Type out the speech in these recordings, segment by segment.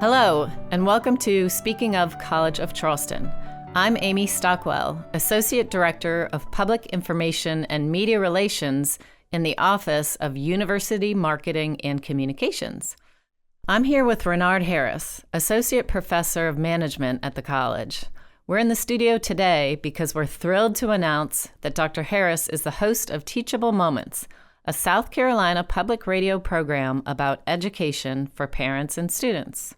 Hello, and welcome to Speaking of College of Charleston. I'm Amy Stockwell, Associate Director of Public Information and Media Relations in the Office of University Marketing and Communications. I'm here with Rénard Harris, Associate Professor of Management at the college. We're in the studio today because we're thrilled to announce that Dr. Harris is the host of Teachable Moments, a South Carolina public radio program about education for parents and students.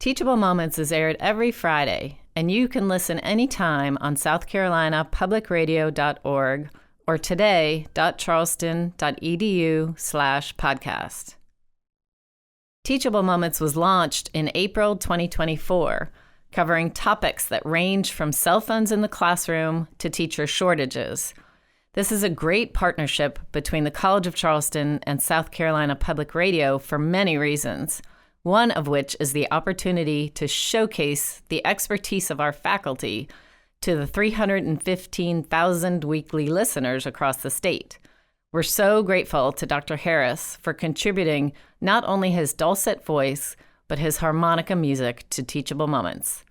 Teachable Moments is aired every Friday, and you can listen anytime on southcarolinapublicradio.org or today.charleston.edu/podcast. Teachable Moments was launched in April 2024, covering topics that range from cell phones in the classroom to teacher shortages. This is a great partnership between the College of Charleston and South Carolina Public Radio for many reasons, one of which is the opportunity to showcase the expertise of our faculty to the 315,000 weekly listeners across the state. We're so grateful to Dr. Harris for contributing not only his dulcet voice, but his harmonica music to Teachable Moments.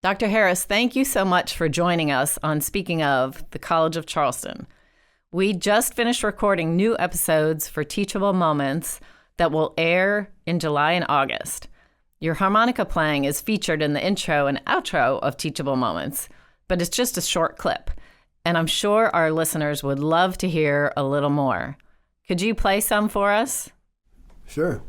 Dr. Harris, thank you so much for joining us on Speaking of the College of Charleston. We just finished recording new episodes for Teachable Moments that will air in July and August. Your harmonica playing is featured in the intro and outro of Teachable Moments, but it's just a short clip, and I'm sure our listeners would love to hear a little more. Could you play some for us? Sure.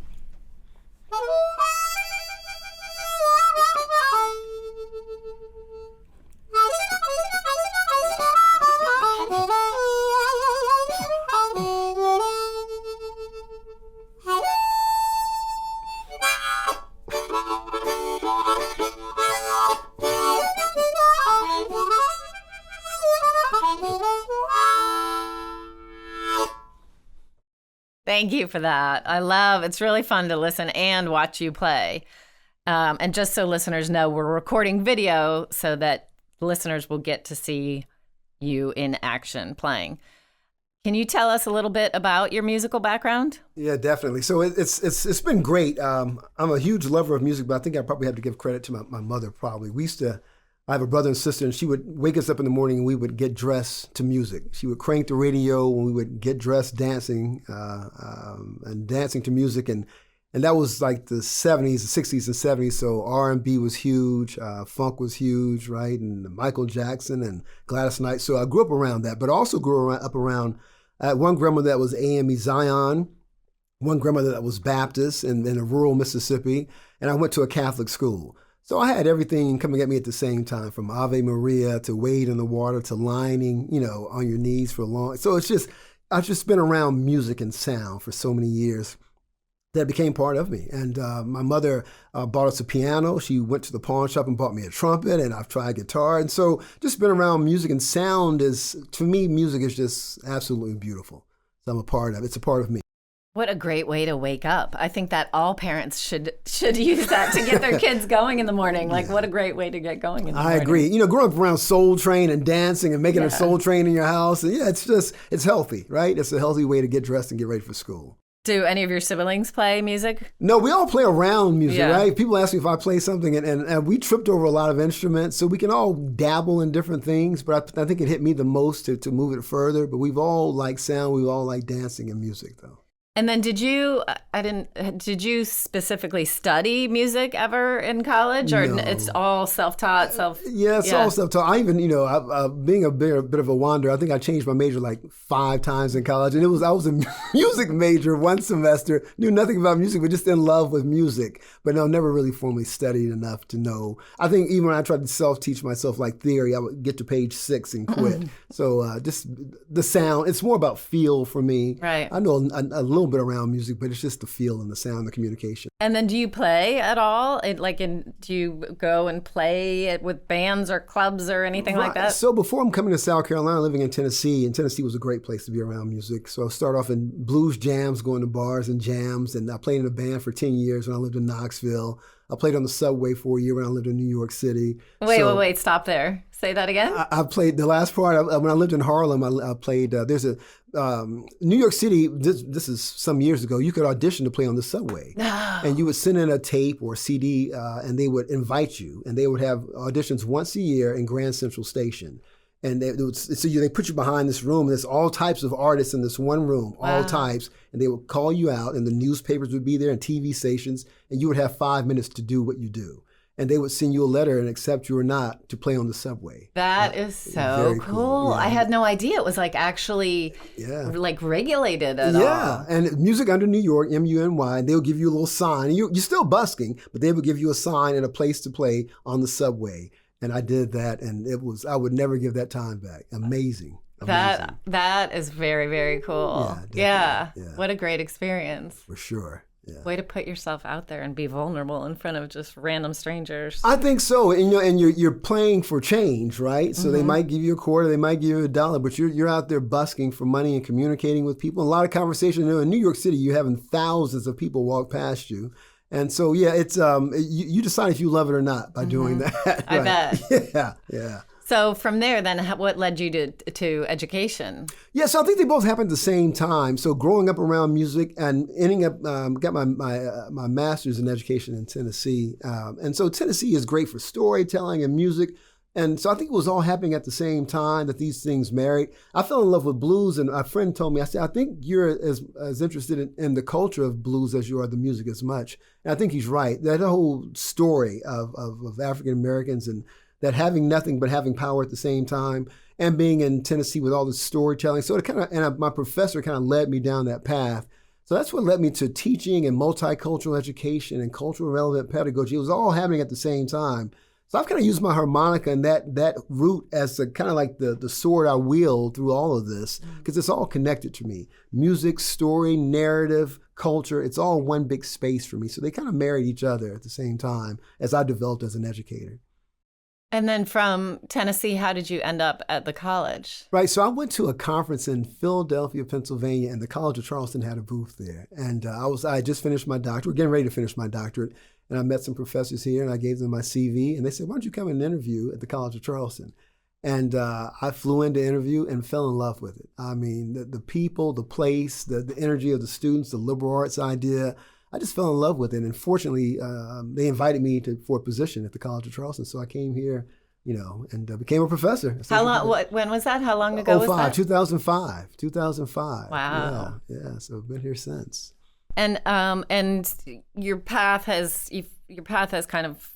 Thank you for that. It's really fun to listen and watch you play. And just so listeners know, we're recording video so that listeners will get to see you in action playing. Can you tell us a little bit about your musical background? Yeah, definitely. So it's been great. I'm a huge lover of music, but I think I probably have to give credit to my mother probably. I have a brother and sister, and she would wake us up in the morning and we would get dressed to music. She would crank the radio and we would get dressed dancing and dancing to music. And that was like the 70s, the 60s and 70s. So R&B was huge, funk was huge, right? And Michael Jackson and Gladys Knight. So I grew up around that, but also grew up around one grandmother that was AME Zion, one grandmother that was Baptist in rural Mississippi, and I went to a Catholic school. So I had everything coming at me at the same time, from Ave Maria to Wade in the Water to lining, on your knees for long. So I've just been around music and sound for so many years that became part of me. And my mother bought us a piano. She went to the pawn shop and bought me a trumpet, and I've tried guitar. And so just been around music and sound to me, music is just absolutely beautiful. So I'm a part of it. It's a part of me. What a great way to wake up. I think that all parents should use that to get their kids going in the morning. Like, what a great way to get going in the morning. I agree. Growing up around Soul Train and dancing and making a Soul Train in your house. And it's healthy, right? It's a healthy way to get dressed and get ready for school. Do any of your siblings play music? No, we all play around music, right? People ask me if I play something, and we tripped over a lot of instruments, so we can all dabble in different things, but I think it hit me the most to move it further. But we've all liked sound, we've all liked dancing and music, though. And then did you specifically study music ever in college, or No. It's all self-taught? Yeah, it's all self-taught. I even, being a bit of a wanderer, I think I changed my major like 5 times in college. And I was a music major one semester, knew nothing about music, but just in love with music. But no, never really formally studied enough to know. I think even when I tried to self-teach myself like theory, I would get to page 6 and quit. So just the sound, it's more about feel for me. Right. I know a little bit around music, but it's just the feel and the sound, the communication. And then do you play at all? Do you go and play with bands or clubs or anything like that? So before I'm coming to South Carolina, living in Tennessee, and Tennessee was a great place to be around music. So I started off in blues jams, going to bars and jams, and I played in a band for 10 years when I lived in Knoxville. I played on the subway for a year when I lived in New York City. Wait, stop there. Say that again? I played the last part. When I lived in Harlem, I played, there's a, New York City, this is some years ago, you could audition to play on the subway. No. And you would send in a tape or a CD, and they would invite you. And they would have auditions once a year in Grand Central Station. And they put you behind this room. And there's all types of artists in this one room, all types. And they would call you out, and the newspapers would be there and TV stations. And you would have 5 minutes to do what you do. And they would send you a letter and accept you or not to play on the subway. That is so cool. Yeah. I had no idea it was like actually like regulated at all. Yeah, and music under New York, MUNY, they'll give you a little sign. You're still busking, but they would give you a sign and a place to play on the subway. And I did that, and I would never give that time back. Amazing. That is very, very cool. Yeah. What a great experience. For sure. Yeah. Way to put yourself out there and be vulnerable in front of just random strangers. I think so, and you're playing for change, right? So they might give you a quarter, they might give you $1, but you're out there busking for money and communicating with people. A lot of conversation. In New York City, you're having thousands of people walk past you, and so it's you decide if you love it or not by doing that. Right? I bet. Yeah. So from there, then, what led you to education? Yeah, so I think they both happened at the same time. So growing up around music and ending up, got my master's in education in Tennessee. And so Tennessee is great for storytelling and music. And so I think it was all happening at the same time that these things married. I fell in love with blues, and a friend told me, I said, I think you're as interested in the culture of blues as you are the music as much. And I think he's right. That whole story of African Americans and that having nothing but having power at the same time, and being in Tennessee with all this storytelling. So my professor kind of led me down that path. So that's what led me to teaching and multicultural education and cultural relevant pedagogy. It was all happening at the same time. So I've kind of used my harmonica and that root as kind of like the sword I wield through all of this, because it's all connected to me. Music, story, narrative, culture, it's all one big space for me. So they kind of married each other at the same time as I developed as an educator. And then from Tennessee, how did you end up at the college? Right. So I went to a conference in Philadelphia, Pennsylvania, and the College of Charleston had a booth there. And I had just finished my doctorate, we're getting ready to finish my doctorate. And I met some professors here, and I gave them my CV. And they said, why don't you come and interview at the College of Charleston? And I flew in to interview and fell in love with it. I mean, the people, the place, the energy of the students, the liberal arts idea. I just fell in love with it, and fortunately, they invited me for a position at the College of Charleston. So I came here, and became a professor. How long? When was that? How long ago was that? 2005. Wow. Yeah. So I've been here since. And your path has kind of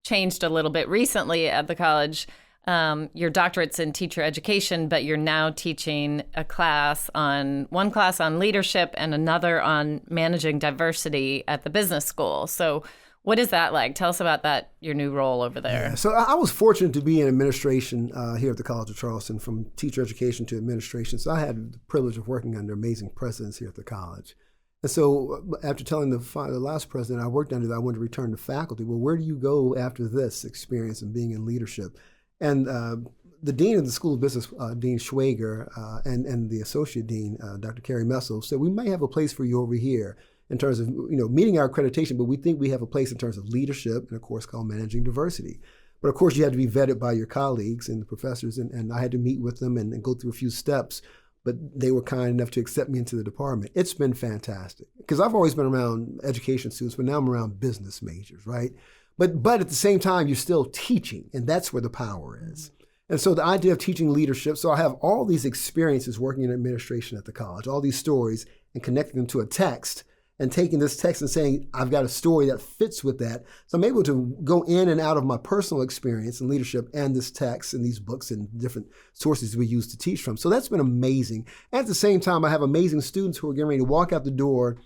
changed a little bit recently at the college. Your doctorate's in teacher education, but you're now teaching one class on leadership and another on managing diversity at the business school. So what is that like? Tell us about that, your new role over there. Yeah, so I was fortunate to be in administration here at the College of Charleston, from teacher education to administration. So I had the privilege of working under amazing presidents here at the college. And so after telling the last president I worked under that I wanted to return to faculty, well, where do you go after this experience and being in leadership? And the dean of the School of Business, Dean Schwager, and the associate dean, Dr. Carrie Messel, said, we may have a place for you over here in terms of meeting our accreditation, but we think we have a place in terms of leadership and a course called Managing Diversity. But of course, you had to be vetted by your colleagues and the professors, and I had to meet with them and go through a few steps. But they were kind enough to accept me into the department. It's been fantastic, because I've always been around education students, but now I'm around business majors, right? But at the same time, you're still teaching, and that's where the power is. And so the idea of teaching leadership, so I have all these experiences working in administration at the college, all these stories, and connecting them to a text, and taking this text and saying, I've got a story that fits with that. So I'm able to go in and out of my personal experience in leadership and this text and these books and different sources we use to teach from. So that's been amazing. At the same time, I have amazing students who are getting ready to walk out the door.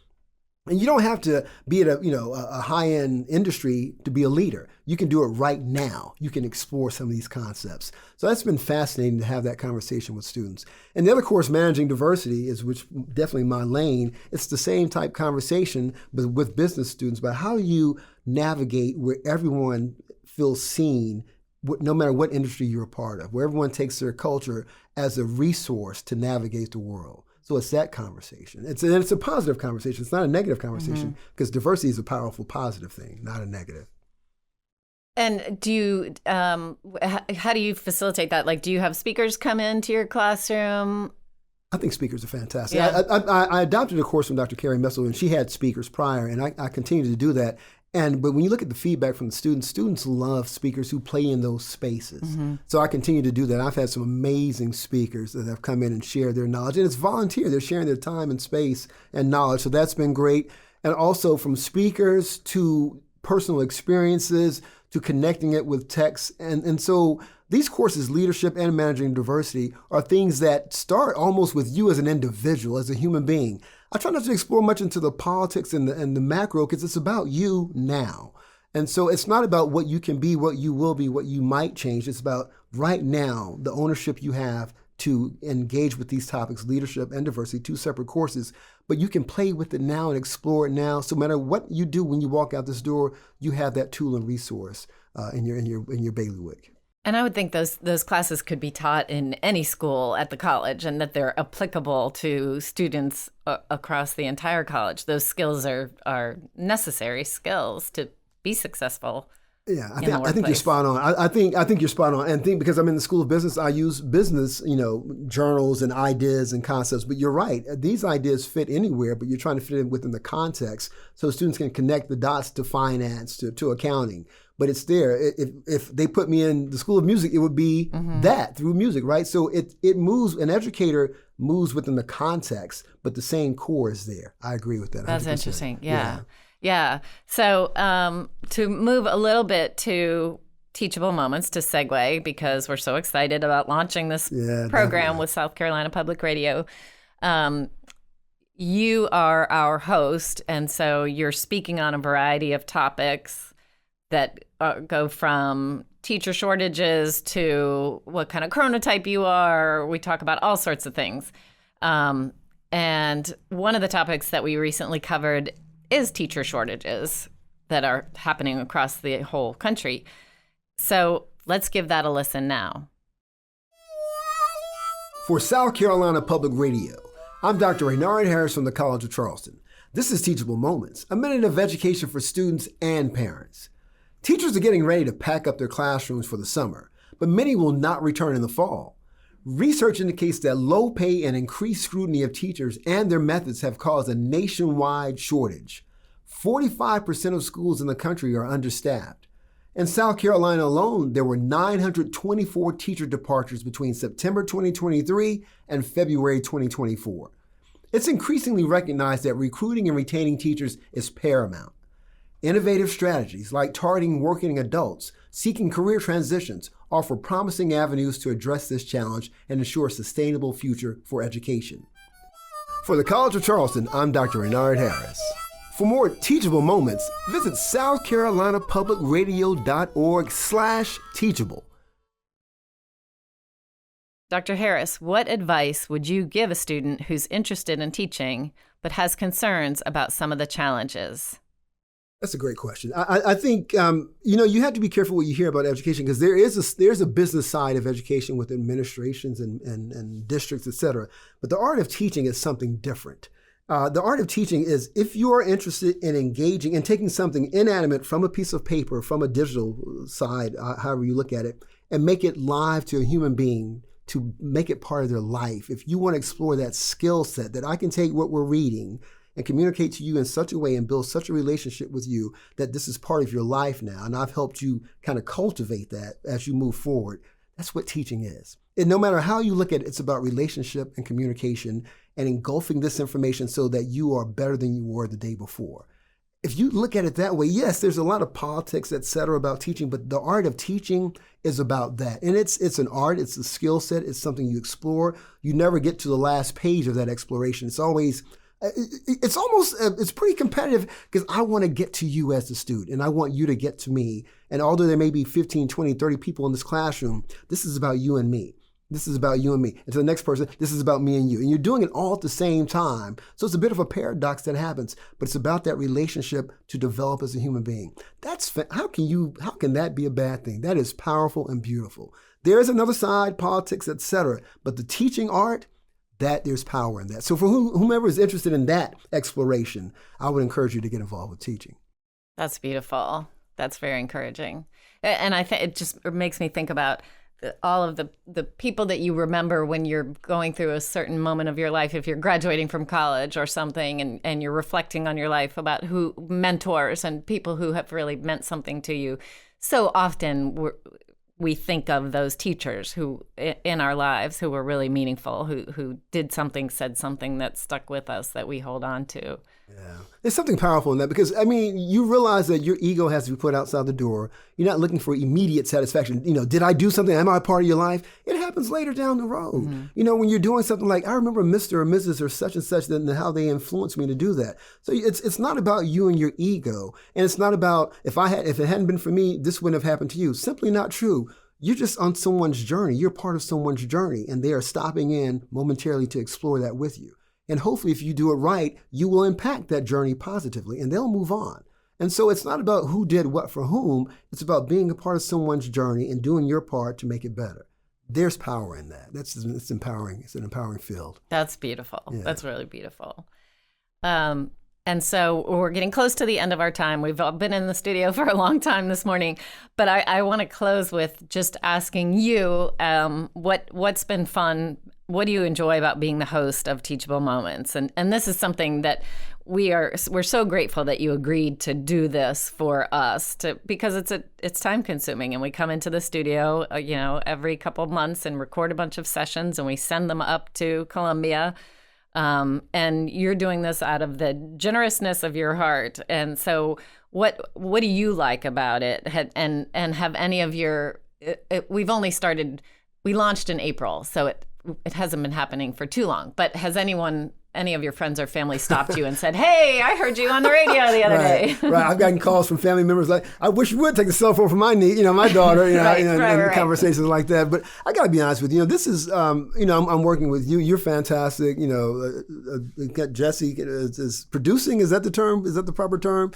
And you don't have to be at a high-end industry to be a leader. You can do it right now. You can explore some of these concepts. So that's been fascinating to have that conversation with students. And the other course, Managing Diversity, which definitely my lane. It's the same type conversation, but with business students about how do you navigate where everyone feels seen, no matter what industry you're a part of, where everyone takes their culture as a resource to navigate the world. So it's that conversation. It's a positive conversation. It's not a negative conversation, because diversity is a powerful, positive thing, not a negative. And do you, how do you facilitate that? Like, do you have speakers come into your classroom? I think speakers are fantastic. Yeah. I adopted a course from Dr. Carrie Messel, and she had speakers prior, and I continue to do that. But when you look at the feedback from the students love speakers who play in those spaces. Mm-hmm. So I continue to do that. I've had some amazing speakers that have come in and shared their knowledge. And it's volunteer. They're sharing their time and space and knowledge. So that's been great. And also from speakers to personal experiences to connecting it with text. And so these courses, leadership and managing diversity, are things that start almost with you as an individual, as a human being. I try not to explore much into the politics and the macro because it's about you now. And so it's not about what you can be, what you will be, what you might change. It's about right now, the ownership you have to engage with these topics, leadership and diversity, 2 separate courses. But you can play with it now and explore it now. So no matter what you do when you walk out this door, you have that tool and resource in your bailiwick. And I would think those classes could be taught in any school at the college, and that they're applicable to students across the entire college. Those skills are necessary skills to be successful. Yeah, I think you're spot on. I think you're spot on, and because I'm in the School of Business, I use business, journals and ideas and concepts. But you're right; these ideas fit anywhere, but you're trying to fit it within the context, so students can connect the dots to finance, to accounting. But it's there. If they put me in the School of Music, it would be that through music, right? So it moves. An educator moves within the context, but the same core is there. I agree with that. 100%. That's interesting. Yeah. So to move a little bit to Teachable Moments, to segue, because we're so excited about launching this program definitely. With South Carolina Public Radio. You are our host, and so you're speaking on a variety of topics that go from teacher shortages to what kind of chronotype you are. We talk about all sorts of things. And one of the topics that we recently covered is teacher shortages that are happening across the whole country. So let's give that a listen now. For South Carolina Public Radio, I'm Dr. Rénard Harris from the College of Charleston. This is Teachable Moments, a minute of education for students and parents. Teachers are getting ready to pack up their classrooms for the summer, but many will not return in the fall. Research indicates that low pay and increased scrutiny of teachers and their methods have caused a nationwide shortage. 45% of schools in the country are understaffed. In South Carolina alone, there were 924 teacher departures between September 2023 and February 2024. It's increasingly recognized that recruiting and retaining teachers is paramount. Innovative strategies like targeting working adults seeking career transitions offer promising avenues to address this challenge and ensure a sustainable future for education. For the College of Charleston, I'm Dr. Rénard Harris. For more teachable moments, visit southcarolinapublicradio.org/teachable. Dr. Harris, what advice would you give a student who's interested in teaching but has concerns about some of the challenges? That's a great question. I think, you have to be careful what you hear about education because there's a business side of education with administrations and districts, et cetera. But the art of teaching is something different. The art of teaching is if you are interested in engaging and taking something inanimate from a piece of paper, from a digital side, however you look at it, and make it live to a human being, to make it part of their life. If you want to explore that skill set that I can take what we're reading and communicate to you in such a way and build such a relationship with you that this is part of your life now. And I've helped you kind of cultivate that as you move forward. That's what teaching is. And no matter how you look at it, it's about relationship and communication and engulfing this information so that you are better than you were the day before. If you look at it that way, yes, there's a lot of politics, et cetera, about teaching, but the art of teaching is about that. And it's an art, it's a skill set, it's something you explore. You never get to the last page of that exploration. It's pretty competitive because I want to get to you as the student and I want you to get to me. And although there may be 15, 20, 30 people in this classroom, this is about you and me. This is about you and me. And to the next person, this is about me and you. And you're doing it all at the same time. So it's a bit of a paradox that happens, but it's about that relationship to develop as a human being. How can that be a bad thing? That is powerful and beautiful. There is another side, politics, et cetera, but the teaching art, that there's power in that. So for whomever is interested in that exploration, I would encourage you to get involved with teaching. That's beautiful. That's very encouraging. And I think it just makes me think about all of the people that you remember when you're going through a certain moment of your life, if you're graduating from college or something, and you're reflecting on your life, about who mentors and people who have really meant something to you. So often we think of those teachers who in our lives who were really meaningful, who did something, said something that stuck with us, that we hold on to. Yeah. There's something powerful in that, because, I mean, you realize that your ego has to be put outside the door. You're not looking for immediate satisfaction. Did I do something? Am I a part of your life? It happens later down the road. Mm-hmm. When you're doing something like, I remember Mr. or Mrs. or such and such, and how they influenced me to do that. So it's not about you and your ego. And it's not about, if it hadn't been for me, this wouldn't have happened to you. Simply not true. You're just on someone's journey. You're part of someone's journey, and they are stopping in momentarily to explore that with you. And hopefully, if you do it right, you will impact that journey positively, and they'll move on. And so it's not about who did what for whom. It's about being a part of someone's journey and doing your part to make it better. There's power in that. It's empowering. It's an empowering field. That's beautiful. Yeah. That's really beautiful. And so we're getting close to the end of our time. We've all been in the studio for a long time this morning, but I want to close with just asking you, what's been fun? What do you enjoy about being the host of Teachable Moments? And this is something that we're so grateful that you agreed to do this for us, because it's time consuming, and we come into the studio, every couple of months and record a bunch of sessions, and we send them up to Columbia. And you're doing this out of the generousness of your heart. And so what do you like about it? And have any of we launched in April, so it hasn't been happening for too long, but has any of your friends or family stopped you and said, hey, I heard you on the radio the other day? Right. I've gotten calls from family members like, I wish you would take the cell phone from my niece, my daughter, right. Conversations like that. But I got to be honest with you. This is, I'm working with you. You're fantastic. Got Jesse is producing. Is that the term? Is that the proper term?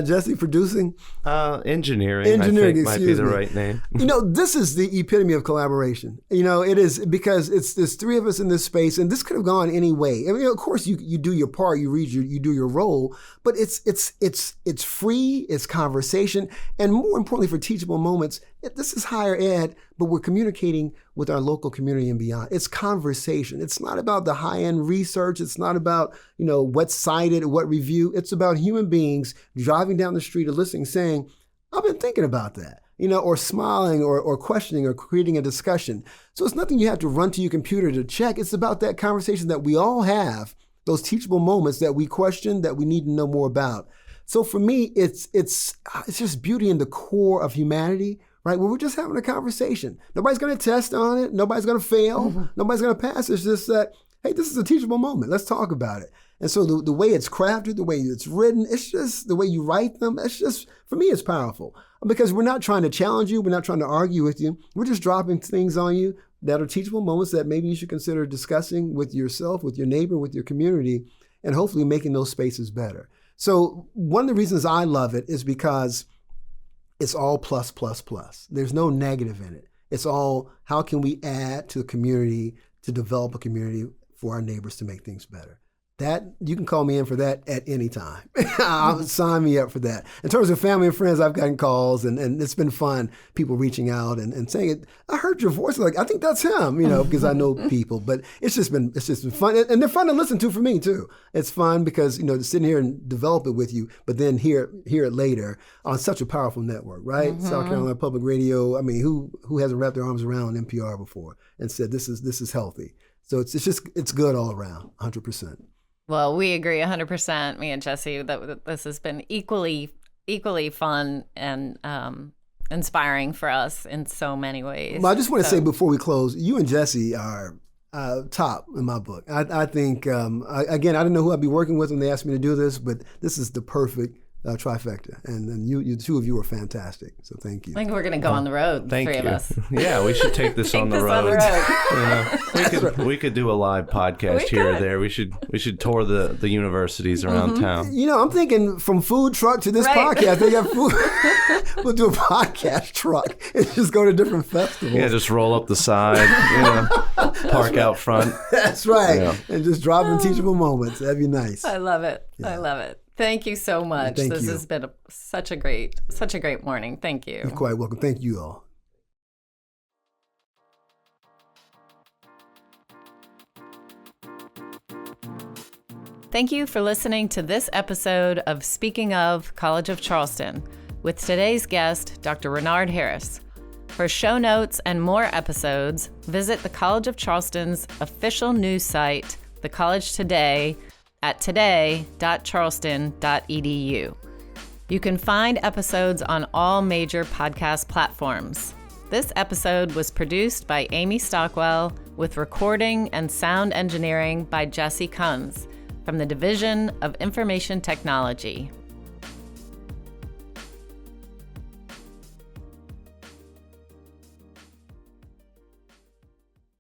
Jesse producing? Engineering, I think might be the right name. This is the epitome of collaboration. It is, because there's three of us in this space, and this could have gone any way. I mean, of course, you do your part, you do your role, but it's free, it's conversation, and more importantly for Teachable Moments, this is higher ed, but we're communicating with our local community and beyond. It's conversation. It's not about the high-end research. It's not about what's cited or what review. It's about human beings driving down the street or listening, saying, I've been thinking about that. Or smiling or questioning or creating a discussion. So it's nothing you have to run to your computer to check. It's about that conversation that we all have, those teachable moments that we question, that we need to know more about. So for me, it's just beauty in the core of humanity, right? Where we're just having a conversation. Nobody's going to test on it. Nobody's going to fail. Mm-hmm. Nobody's going to pass. It's just that, hey, this is a teachable moment. Let's talk about it. And so the way it's crafted, the way it's written, it's just the way you write them. It's just, for me, it's powerful. Because we're not trying to challenge you. We're not trying to argue with you. We're just dropping things on you that are teachable moments that maybe you should consider discussing with yourself, with your neighbor, with your community, and hopefully making those spaces better. So one of the reasons I love it is because it's all plus, plus, plus. There's no negative in it. It's all, how can we add to the community to develop a community for our neighbors to make things better? That, you can call me in for that at any time. Sign me up for that. In terms of family and friends, I've gotten calls, and it's been fun, people reaching out and saying, I heard your voice, like, I think that's him, because I know people. But it's just been fun. And they're fun to listen to for me, too. It's fun because, to sit here and develop it with you, but then hear it later on such a powerful network, right? Mm-hmm. South Carolina Public Radio. I mean, who hasn't wrapped their arms around NPR before and said, this is healthy. So it's good all around, 100%. Well, we agree 100%, me and Jesse, that this has been equally fun and inspiring for us in so many ways. Well, I just want to say before we close, you and Jesse are top in my book. I think, again, I didn't know who I'd be working with when they asked me to do this, but this is the perfect trifecta. And you, the two of you are fantastic. So thank you. I think we're going to go on the road, the three of us. Yeah, we should take this on the road. We could do a live podcast here or there. We should tour the universities around town. I'm thinking from food truck to this podcast. They got food. We'll do a podcast truck and just go to different festivals. Yeah, just roll up the side, park out front. That's right. Yeah. And just drop in teachable moments. That'd be nice. I love it. Yeah. I love it. Thank you so much. This has been such a great morning. Thank you. You're quite welcome. Thank you all. Thank you for listening to this episode of Speaking of College of Charleston with today's guest, Dr. Rénard Harris. For show notes and more episodes, visit the College of Charleston's official news site, The College Today, at today.charleston.edu. You can find episodes on all major podcast platforms. This episode was produced by Amy Stockwell with recording and sound engineering by Jesse Kunz from the Division of Information Technology.